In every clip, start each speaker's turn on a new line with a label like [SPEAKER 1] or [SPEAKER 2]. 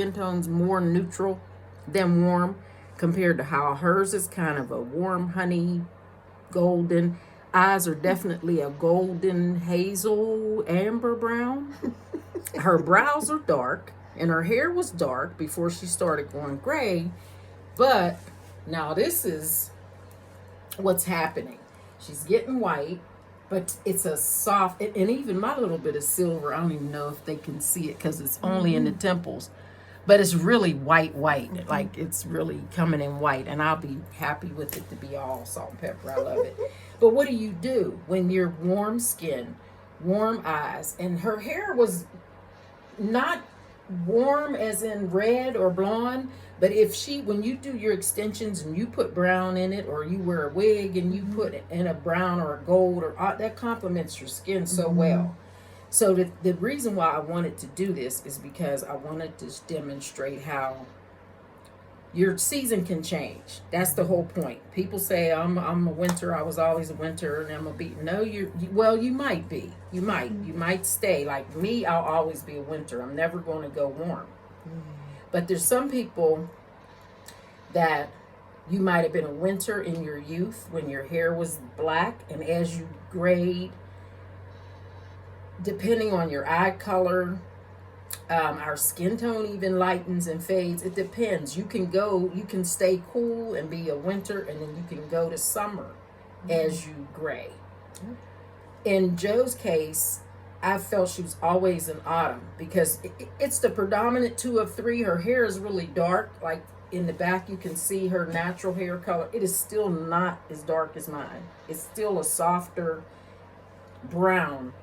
[SPEAKER 1] skin tone's more neutral than warm compared to how hers is kind of a warm honey golden. Eyes are definitely a golden hazel amber brown. Her brows are dark and her hair was dark before she started going gray. But now this is what's happening. She's getting white, but it's a soft, and even my little bit of silver, I don't even know if they can see it because it's only in the temples, but it's really white, like it's really coming in white, and I'll be happy with it to be all salt and pepper. I love it. But what do you do when you're warm skin, warm eyes, and her hair was not warm as in red or blonde, but if she, when you do your extensions and you put brown in it, or you wear a wig and you put it in a brown or a gold, or that complements your skin so well. So the reason why I wanted to do this is because I wanted to demonstrate how your season can change. That's the whole point. People say I'm a winter. I was always a winter, and I'm a be. No, well, you might be. You might stay. Like me, I'll always be a winter. I'm never going to go warm. But there's some people that you might have been a winter in your youth when your hair was black, and as you grade, depending on your eye color, our skin tone even lightens and fades. It depends. You can stay cool and be a winter, and then you can go to summer as you gray. In Joe's case, I felt she was always in autumn because it's the predominant 2 of 3. Her hair is really dark. Like in the back, you can see her natural hair color. It is still not as dark as mine. It's still a softer brown.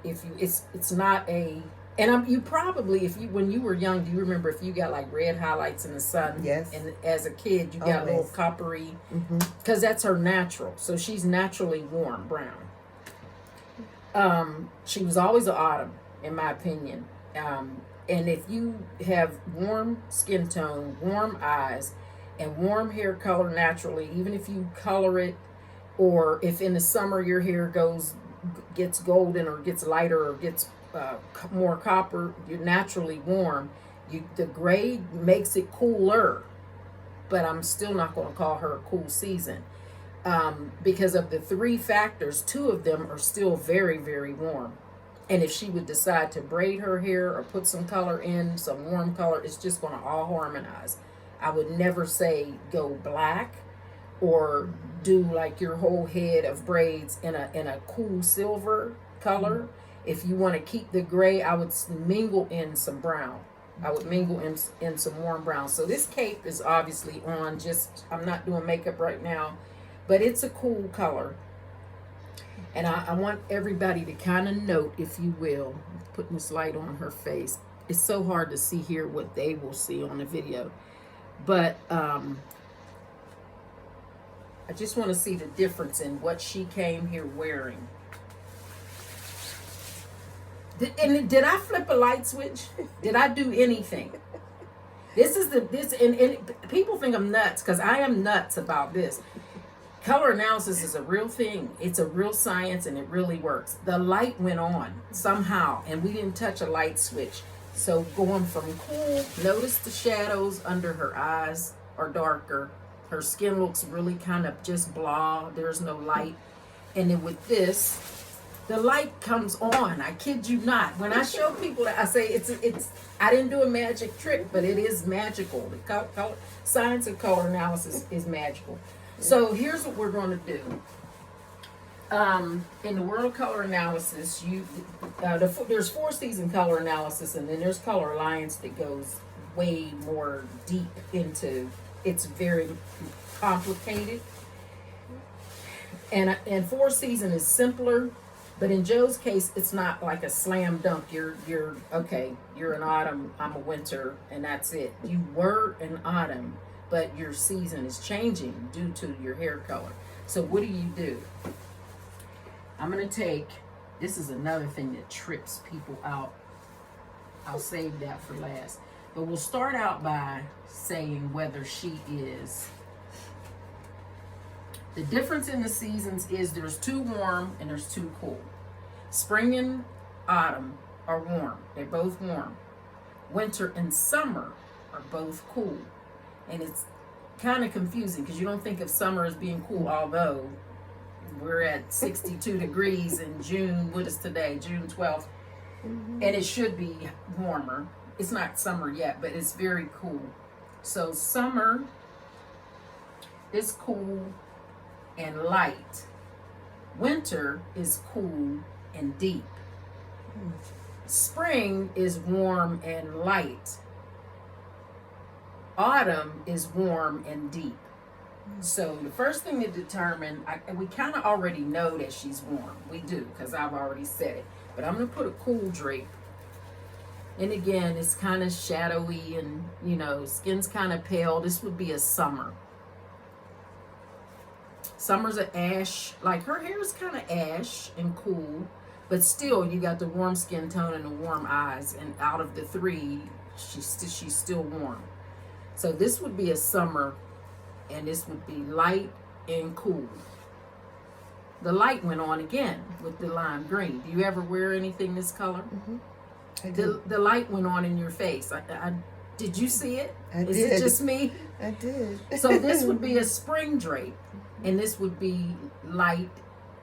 [SPEAKER 1] It's not a. And you probably, when you were young, do you remember if you got like red highlights in the sun?
[SPEAKER 2] Yes.
[SPEAKER 1] And as a kid, you got
[SPEAKER 2] Always.
[SPEAKER 1] little coppery, because that's her natural. So she's naturally warm brown. She was always an autumn, in my opinion. And if you have warm skin tone, warm eyes, and warm hair color naturally, even if you color it, or if in the summer your hair gets golden or gets lighter or gets more copper, you're naturally warm. The gray makes it cooler, but I'm still not going to call her a cool season because of the 3 factors. 2 of them are still very, very warm. And if she would decide to braid her hair or put some color in, some warm color, it's just going to all harmonize. I would never say go black or do like your whole head of braids in a cool silver color. If you want to keep the gray, I would mingle in some brown. I would mingle in some warm brown. So this cape is obviously on. I'm not doing makeup right now, but it's a cool color. And I want everybody to kind of note, if you will, putting this light on her face. It's so hard to see here what they will see on the video. But I just want to see the difference in what she came here wearing. Did I flip a light switch? Did I do anything? And people think I'm nuts because I am nuts about this. Color analysis is a real thing. It's a real science, and it really works. The light went on somehow, and we didn't touch a light switch. So going from cool, notice the shadows under her eyes are darker. Her skin looks really kind of just blah. There's no light. And then with this, the light comes on. I kid you not. When I show people that, I say it's. I didn't do a magic trick, but it is magical. The science of color analysis is magical. So here's what we're going to do. In the world of color analysis, there's 4 season color analysis, and then there's color alliance that goes way more deep into. It's very complicated, and 4 season is simpler. But in Joe's case, it's not like a slam dunk. You're okay. You're an autumn. I'm a winter, and that's it. You were an autumn, but your season is changing due to your hair color. So what do? I'm gonna take. This is another thing that trips people out. I'll save that for last. But we'll start out by saying whether she is. The difference in the seasons is there's 2 warm and there's 2 cool. Spring and autumn are warm. They're both warm. Winter and summer are both cool. And it's kind of confusing because you don't think of summer as being cool, although we're at 62 degrees in June. What is today? June 12th. And it should be warmer. It's not summer yet, but it's very cool. So summer is cool and light. Winter is cool and deep. Spring is warm and light. Autumn is warm and deep. So the first thing to determine, we kind of already know that she's warm. We do, because I've already said it. But I'm going to put a cool drape. And again, it's kind of shadowy and, you know, skin's kind of pale. This would be a summer. Summer's an ash, like her hair is kind of ash and cool. But still, you got the warm skin tone and the warm eyes. And out of the three, she's still warm. So this would be a summer, and this would be light and cool. The light went on again with the lime green. Do you ever wear anything this color?
[SPEAKER 2] I did.
[SPEAKER 1] The light went on in your face. Did you see it? Is
[SPEAKER 2] did.
[SPEAKER 1] it just me?
[SPEAKER 2] I did.
[SPEAKER 1] So this would be a spring drape, and this would be light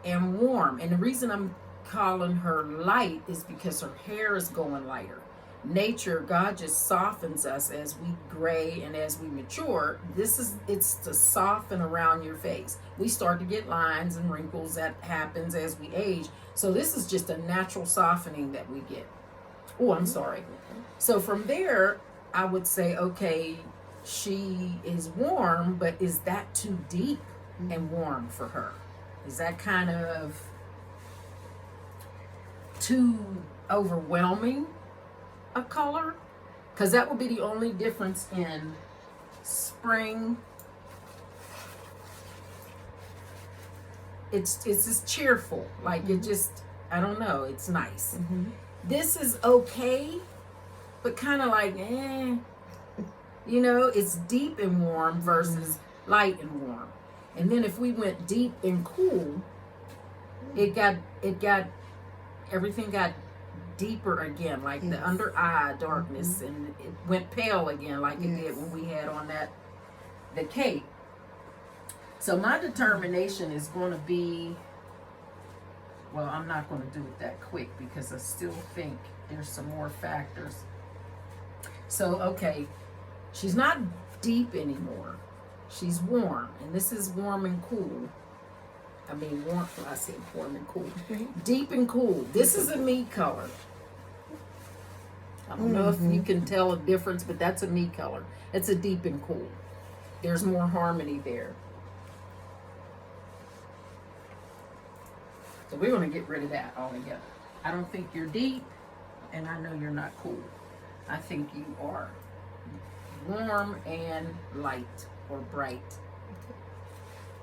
[SPEAKER 1] and warm. And the reason I'm calling her light is because her hair is going lighter. Nature, God just softens us as we gray and as we mature. It's to soften around your face. We start to get lines and wrinkles that happens as we age. So this is just a natural softening that we get. Oh, I'm sorry. So from there, I would say, okay, she is warm, but is that too deep and warm for her? Is that kind of too overwhelming a color? Because that would be the only difference in spring. It's just cheerful, like it just, I don't know, it's nice. This is okay, but kind of like you know, it's deep and warm versus light and warm. And then if we went deep and cool, everything got deeper again, like the under eye darkness, and it went pale again, like it did when we had on the cape. So my determination is going to be, well, I'm not going to do it that quick because I still think there's some more factors. So, okay, she's not deep anymore. She's warm, and this is warm and cool. I mean, warm, I said warm and cool. Deep and cool. This is a me color. I don't know if you can tell a difference, but that's a me color. It's a deep and cool. There's more harmony there. So we're going to get rid of that altogether. I don't think you're deep, and I know you're not cool. I think you are warm and light or bright.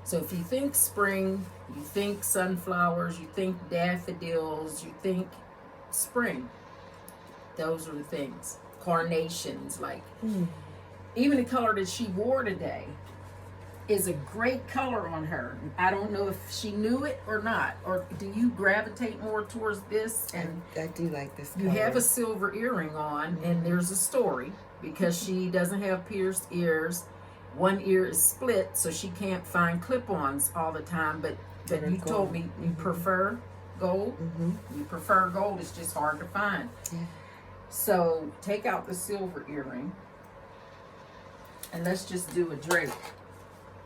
[SPEAKER 1] So if you think spring, you think sunflowers, you think daffodils, you think spring. Those are the things. Carnations, like even the color that she wore today is a great color on her. I don't know if she knew it or not. Or do you gravitate more towards this? And
[SPEAKER 2] I do like this color.
[SPEAKER 1] You have a silver earring on, and there's a story because she doesn't have pierced ears. One ear is split, so she can't find clip-ons all the time. But you told me you prefer gold. You prefer gold. It's just hard to find.
[SPEAKER 2] Yeah.
[SPEAKER 1] So take out the silver earring, and let's just do a drape.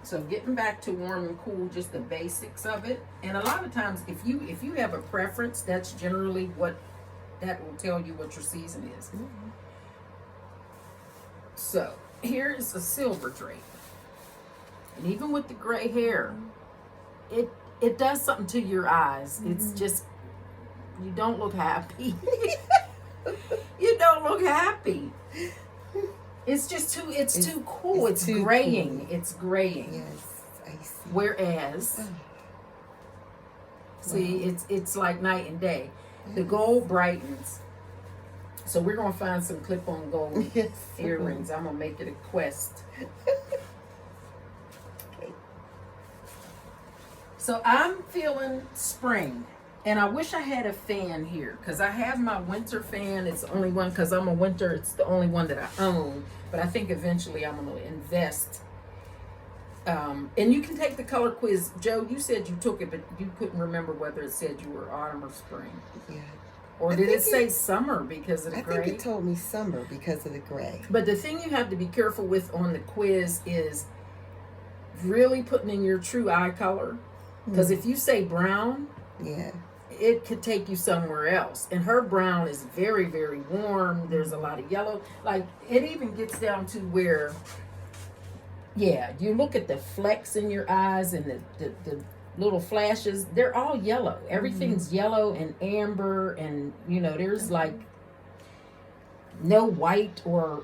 [SPEAKER 1] So getting back to warm and cool, just the basics of it. And a lot of times, if you have a preference, that's generally what that will tell you what your season is. So here's a silver drape, and even with the gray hair, it does something to your eyes. It's just, you don't look happy. You don't look happy. It's just too, it's too cool. It's too graying. Cool. It's graying.
[SPEAKER 2] Yes, I see.
[SPEAKER 1] Whereas, see, it's like night and day. The gold brightens. So we're going to find some clip-on gold earrings. I'm going to make it a quest. Okay. So I'm feeling spring. And I wish I had a fan here because I have my winter fan. It's the only one because I'm a winter. It's the only one that I own. But I think eventually I'm going to invest. And you can take the color quiz. Joe, you said you took it, but you couldn't remember whether it said you were autumn or spring.
[SPEAKER 2] Yeah.
[SPEAKER 1] Or
[SPEAKER 2] I
[SPEAKER 1] did it
[SPEAKER 2] think
[SPEAKER 1] say summer because of the
[SPEAKER 2] I
[SPEAKER 1] gray?
[SPEAKER 2] think it told me summer because of the gray.
[SPEAKER 1] But the thing you have to be careful with on the quiz is really putting in your true eye color. Because if you say brown,
[SPEAKER 2] Yeah.
[SPEAKER 1] it could take you somewhere else. And her brown is very, very warm. There's a lot of yellow. Like, it even gets down to where, yeah, you look at the flecks in your eyes and the little flashes. They're all yellow. Everything's yellow and amber. And, you know, there's like no white or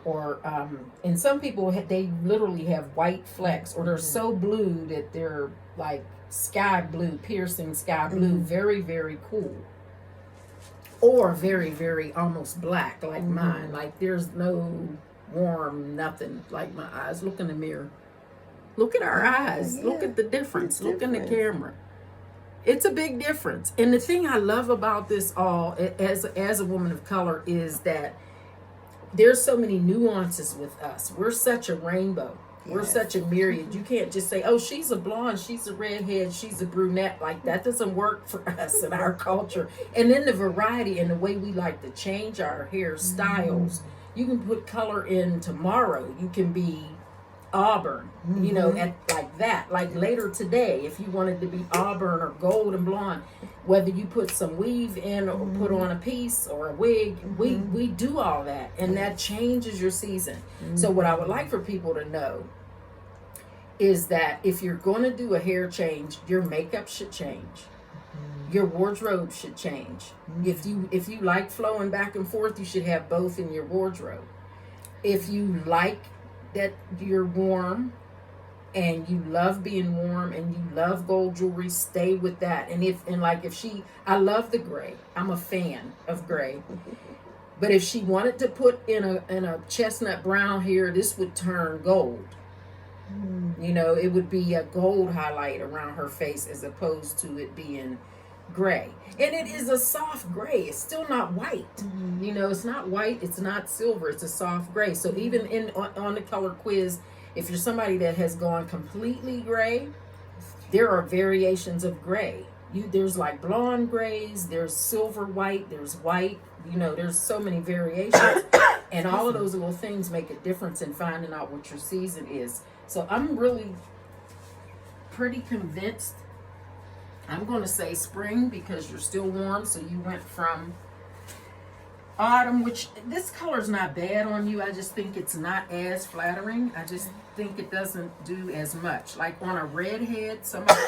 [SPEAKER 1] and some people, they literally have white flecks. Or they're so blue that they're like sky blue, piercing sky blue, very, very cool. Or very, very almost black like mine. Like there's no warm nothing like my eyes. Look in the mirror. Look at our eyes.
[SPEAKER 2] Yeah.
[SPEAKER 1] Look at the difference.
[SPEAKER 2] It's
[SPEAKER 1] Look in the
[SPEAKER 2] different.
[SPEAKER 1] camera. It's a big difference. And the thing I love about this all as a woman of color is that there's so many nuances with us. We're such a rainbow. We're
[SPEAKER 2] Yes.
[SPEAKER 1] such a myriad. You can't just say, oh, she's a blonde, she's a redhead, she's a brunette. Like, that doesn't work for us in our culture. And then the variety and the way we like to change our hairstyles. You can put color in tomorrow. You can be auburn, you know, at like that. Like later today, if you wanted to be auburn or gold and blonde, whether you put some weave in or put on a piece or a wig, we do all that, and that changes your season. So what I would like for people to know is that if you're going to do a hair change, your makeup should change. Your wardrobe should change. If you like flowing back and forth, you should have both in your wardrobe. If you like that you're warm and you love being warm and you love gold jewelry, stay with that. I love the gray. I'm a fan of gray. But if she wanted to put in a chestnut brown hair, this would turn gold. You know, it would be a gold highlight around her face as opposed to it being gray. And it is a soft gray. It's still not white. You know, it's not white, it's not silver, it's a soft gray. So even on the color quiz, if you're somebody that has gone completely gray, there are variations of gray. There's like blonde grays, there's silver white, there's white, you know, there's so many variations. And all of those little things make a difference in finding out what your season is. So I'm really pretty convinced. I'm going to say spring because you're still warm. So you went from autumn, which this color's not bad on you. I just think it's not as flattering. I just think it doesn't do as much. Like on a redhead, somebody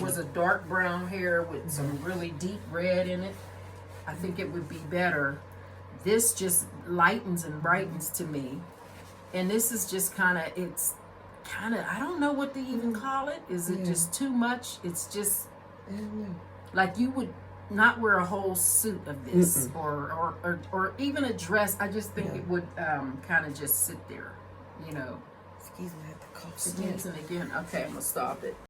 [SPEAKER 1] was a dark brown hair with some really deep red in it. I think it would be better. This just lightens and brightens to me. And this is just I don't know what to even call it. Is it just too much? It's just like you would not wear a whole suit of this or even a dress. I just think it would kind of just sit there, you know.
[SPEAKER 2] Excuse me, I have to cough
[SPEAKER 1] Sneezing again. Okay, I'm gonna stop it.